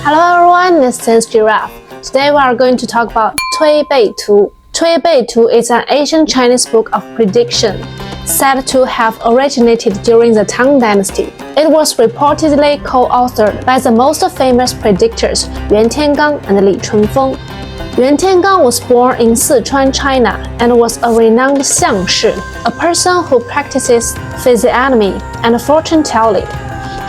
Hello everyone, this is Giraffe. Today we are going to talk about Tuibeitu Tú. Tuibeitu Tú is an ancient Chinese book of prediction, said to have originated during the Tang Dynasty. It was reportedly co-authored by the most famous predictors Yuan and Li Chunfeng. Yuan was born in Sichuan, China, and was a renowned xiangshi, a person who practices physiognomy and fortune-telling.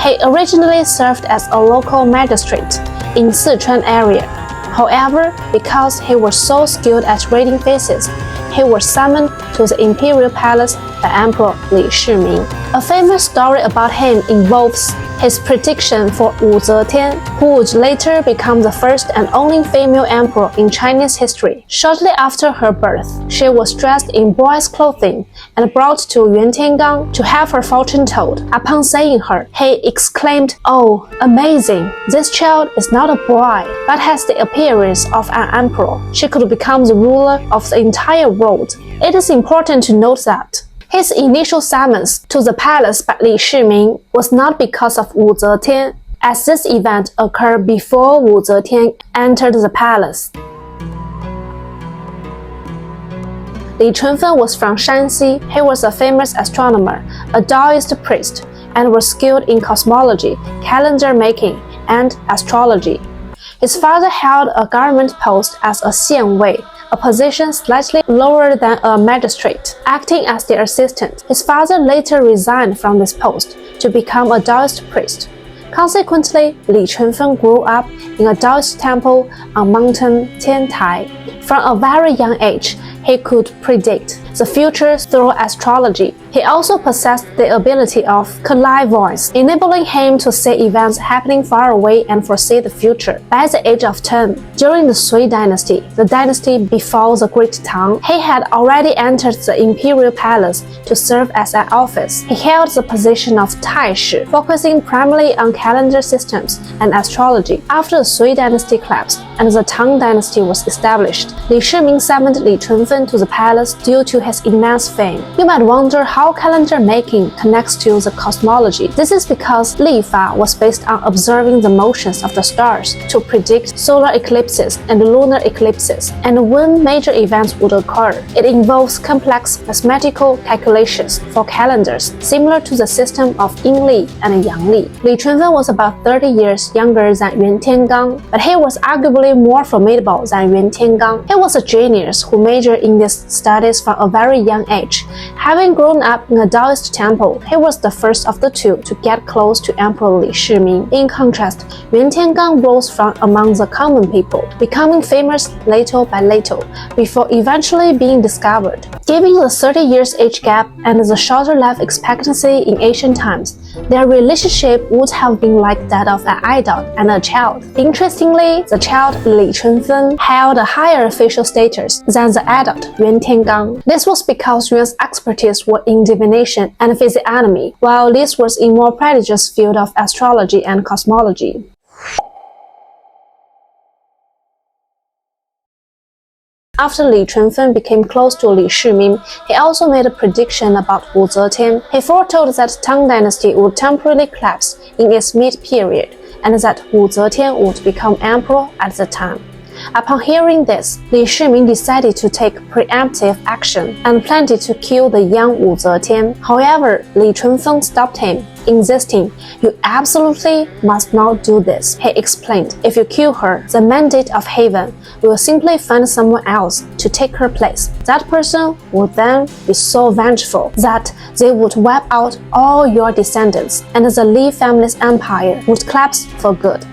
He originally served as a local magistrate in Sichuan area. However, because he was so skilled at reading faces, he was summoned to the imperial palace by Emperor Li Shiming. A famous story about him involves his prediction for Wu Zetian, who would later become the first and only female emperor in Chinese history. Shortly after her birth, she was dressed in boy's clothing and brought to Yuan to have her fortune told. Upon seeing her, he exclaimed, "Oh, amazing! This child is not a boy, but has the appearance of an emperor. She could become the ruler of the entire world." It is important to note that his initial summons to the palace by Li Shiming was not because of Wu Zetian, as this event occurred before Wu Zetian entered the palace. Li Chunfeng was from Shanxi. He was a famous astronomer, a Taoist priest, and was skilled in cosmology, calendar making, and astrology. His father held a government post as a xianwei, a position slightly lower than a magistrate, acting as their assistant. His father later resigned from this post to become a Taoist priest. Consequently, Li Chunfeng grew up in a Taoist temple on mountain Tiantai. From a very young age, he could predict the future through astrology. He also possessed the ability of clairvoyance, enabling him to see events happening far away and foresee the future. By the age of 10, during the Sui dynasty, the dynasty before the Great Tang, he had already entered the imperial palace to serve as an office. He held the position of Taishi, focusing primarily on calendar systems and astrology. After the Sui dynasty collapsed and the Tang dynasty was established, Li Shiming summoned Li Chunfeng to the palace due to his immense fame. You might wonder how calendar making connects to the cosmology. This is because Li Fa was based on observing the motions of the stars to predict solar eclipses and lunar eclipses, and when major events would occur. It involves complex mathematical calculations for calendars, similar to the system of Yin Li and Yang Li. Li Chunfeng was about 30 years younger than Yuan Tiangang, but he was arguably more formidable than Yuan Tiangang. He was a genius who majored in these studies from a very young age. Having grown up in a Taoist temple, he was the first of the two to get close to Emperor Li Shiming. In contrast, Yuan Tiangang rose from among the common people, becoming famous little by little, before eventually being discovered. Given the 30 years age gap and the shorter life expectancy in ancient times, their relationship would have been like that of an adult and a child. Interestingly, the child Li Chunfeng held a higher official status than the adult Yuan Tiangang. This was because Yuan's expertise was in divination and physiognomy, while Li's was in more prestigious field of astrology and cosmology. After Li Chunfeng became close to Li Shiming, he also made a prediction about Wu Zetian. He foretold that Tang Dynasty would temporarily collapse in its mid-period, and that Wu Zetian would become emperor at the time. Upon hearing this, Li Shiming decided to take preemptive action and planned to kill the young Wu Zetian. However, Li Chunfeng stopped him, insisting, "You absolutely must not do this." He explained, "If you kill her, the mandate of heaven will simply find someone else to take her place. That person would then be so vengeful that they would wipe out all your descendants, and the Li family's empire would collapse for good.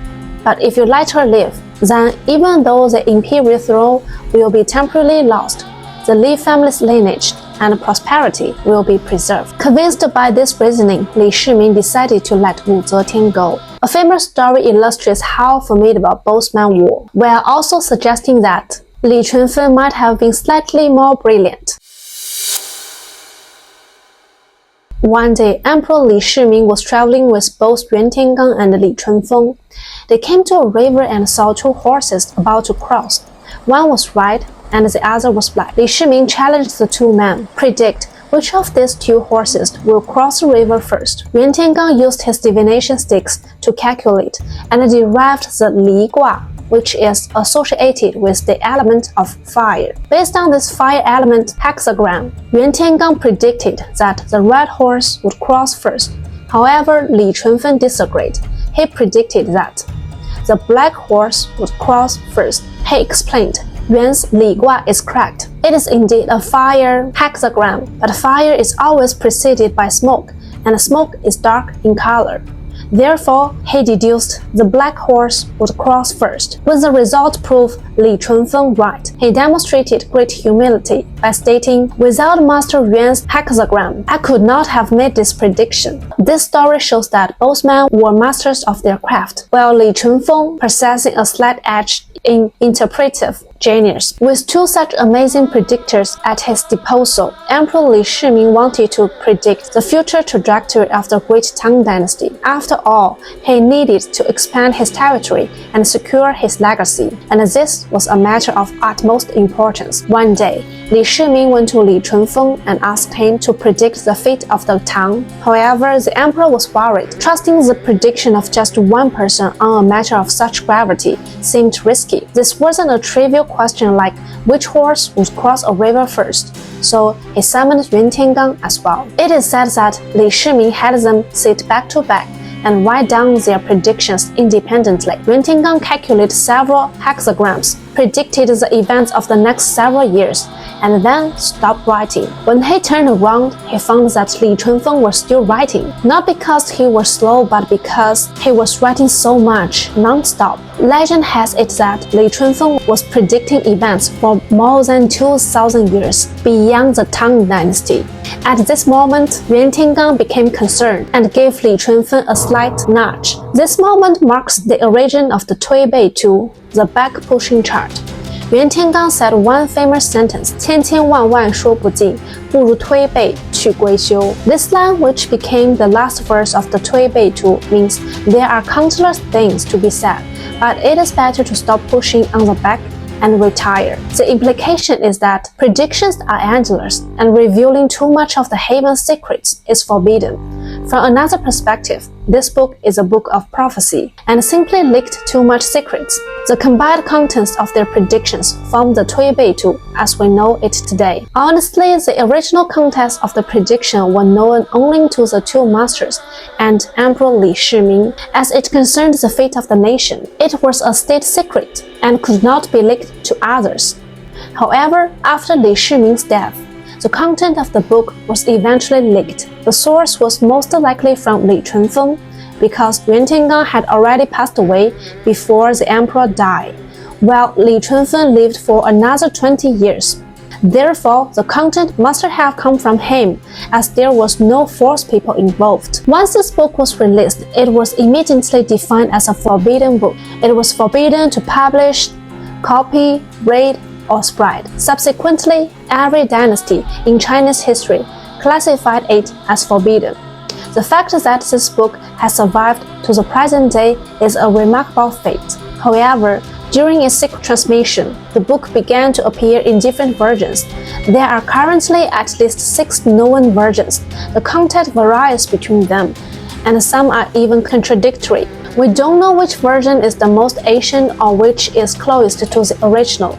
But if you let her live, then even though the imperial throne will be temporarily lost, the Li family's lineage and prosperity will be preserved." Convinced by this reasoning, Li Shiming decided to let Wu Zetian go. A famous story illustrates how formidable both men were, while also suggesting that Li Chunfeng might have been slightly more brilliant. One day, Emperor Li Shiming was traveling with both Yuan Tiangang and Li Chunfeng. They came to a river and saw two horses about to cross. One was red and the other was black. Li Shiming challenged the two men, "Predict Which of these two horses will cross the river first? Yuan Tiangang used his divination sticks to calculate and derived the Li Gua, which is associated with the element of fire. Based on this fire element hexagram, Yuan Tiangang predicted that the red horse would cross first. However, Li Chunfeng disagreed. He predicted that the black horse would cross first. He explained, Yuan's Li Gua is correct. It is indeed a fire hexagram, but fire is always preceded by smoke, and smoke is dark in color. Therefore, he deduced the black horse would cross first. When the result proved Li Chunfeng right, he demonstrated great humility by stating, without Master Yuan's hexagram, I could not have made this prediction. This story shows that both men were masters of their craft, while Li Chunfeng possessing a slight edge in interpretive genius. With two such amazing predictors at his disposal, Emperor Li Shiming wanted to predict the future trajectory of the great Tang dynasty. After all, he needed to expand his territory and secure his legacy, and this was a matter of utmost importance. One day, Li Shiming went to Li Chunfeng and asked him to predict the fate of the Tang. However, the emperor was worried. Trusting the prediction of just one person on a matter of such gravity seemed risky. This wasn't a trivial question like which horse would cross a river first, so he summoned Yuan Tiangang as well. It is said that Li Shiming had them sit back to back and write down their predictions independently. Yuan Tiangang calculated several hexagrams, predicted the events of the next several years, and then stopped writing. When he turned around, he found that Li Chunfeng was still writing, not because he was slow, but because he was writing so much, non-stop. Legend has it that Li Chunfeng was predicting events for more than 2,000 years beyond the Tang dynasty. At this moment, Yuan Tiangang became concerned and gave Li Chunfeng a slight nudge. This moment marks the origin of the Tuibeitu Tú, the back-pushing chart. Yuan Tiangang said one famous sentence, 千千万万说不尽，不如推背去归休. This line, which became the last verse of the Tuibeitu Tú, means there are countless things to be said, but it is better to stop pushing on the back and retire. The implication is that predictions are endless, and revealing too much of the heaven's secrets is forbidden. From another perspective, this book is a book of prophecy, and simply leaked too much secrets. The combined contents of their predictions form the Tuibeitu Tú as we know it today. Honestly, the original contents of the prediction were known only to the two masters and Emperor Li Shiming, as it concerned the fate of the nation. It was a state secret and could not be leaked to others. However, after Li Shiming's death, the content of the book was eventually leaked. The source was most likely from Li Chunfeng, because Yuan Tiangang had already passed away before the emperor died, while Li Chunfeng lived for another 20 years. Therefore, the content must have come from him, as there was no force people involved. Once this book was released, it was immediately defined as a forbidden book. It was forbidden to publish, copy, read, or spread. Subsequently, every dynasty in Chinese history classified it as forbidden. The fact that this book has survived to the present day is a remarkable feat. However, during its secret transmission, the book began to appear in different versions. There are currently at least 6 known versions. The content varies between them, and some are even contradictory. We don't know which version is the most ancient or which is closest to the original.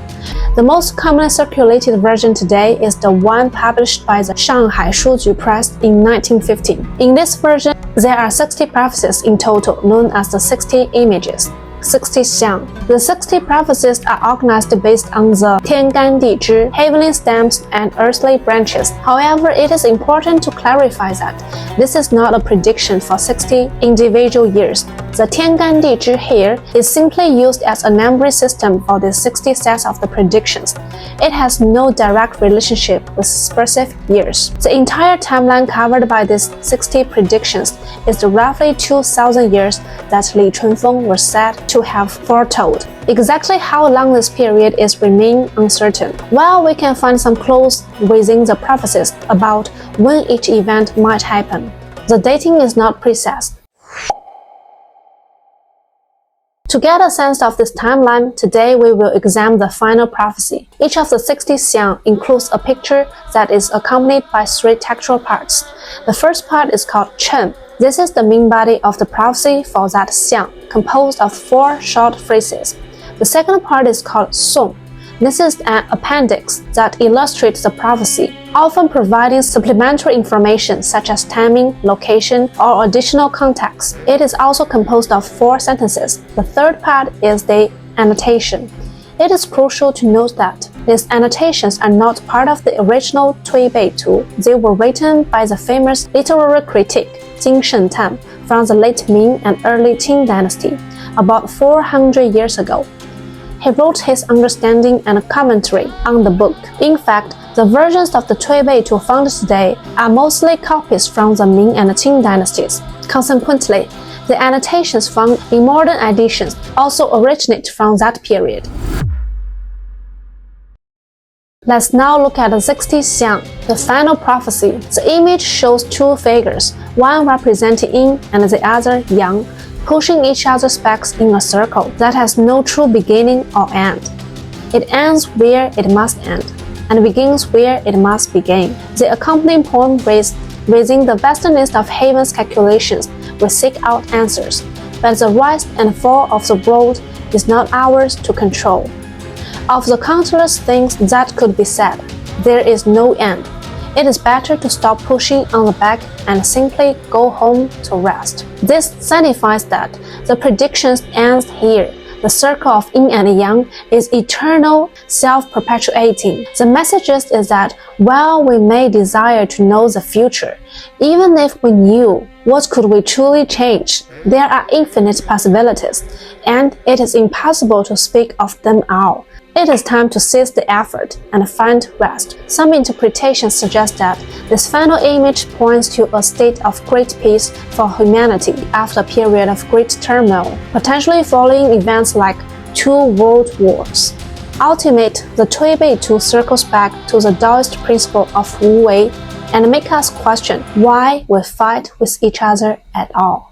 The most commonly circulated version today is the one published by the Shanghai Shuju Press in 1915. In this version, there are 60 prophecies in total, known as the 60 images. 60 xiang. The 60 prophecies are organized based on the Tiangang Di, heavenly stems and earthly branches. However, it is important to clarify that this is not a prediction for 60 individual years. The Tiangang Di here is simply used as a numbering system for the 60 sets of the predictions. It has no direct relationship with specific years. The entire timeline covered by these 60 predictions is the roughly 2,000 years that Li Chunfeng was said to have foretold. Exactly how long this period is remain uncertain. While we can find some clues within the prophecies about when each event might happen, the dating is not precise. To get a sense of this timeline, today we will examine the final prophecy. Each of the 60 xiang includes a picture that is accompanied by 3 textual parts. The first part is called Chen. This is the main body of the prophecy for that xiang, composed of 4 short phrases. The second part is called Song. This is an appendix that illustrates the prophecy, often providing supplementary information such as timing, location, or additional context. It is also composed of 4 sentences. The third part is the annotation. It is crucial to note that these annotations are not part of the original Tuibeitu Tu. They were written by the famous literary critic Jing Shengtan from the late Ming and early Qing dynasty, about 400 years ago. He wrote his understanding and commentary on the book. In fact, the versions of the Tuibeitu Tu found today are mostly copies from the Ming and Qing dynasties. Consequently, the annotations found in modern editions also originate from that period. Let's now look at the 60 xiang, the final prophecy. The image shows 2 figures, one representing yin and the other yang, pushing each other's backs in a circle that has no true beginning or end. It ends where it must end, and begins where it must begin. The accompanying poem reads, "Within the vastness of heaven's calculations, we seek out answers, but the rise and fall of the world is not ours to control. Of the countless things that could be said, there is no end. It is better to stop pushing on the back and simply go home to rest." This signifies that the predictions ends here. The circle of yin and yang is eternal, self-perpetuating. The message is that while we may desire to know the future, even if we knew, what could we truly change? There are infinite possibilities, and it is impossible to speak of them all. It is time to cease the effort and find rest. Some interpretations suggest that this final image points to a state of great peace for humanity after a period of great turmoil, potentially following events like 2 world wars. Ultimately, the Tuibeitu Tu circles back to the Taoist principle of Wu Wei and makes us question why we fight with each other at all.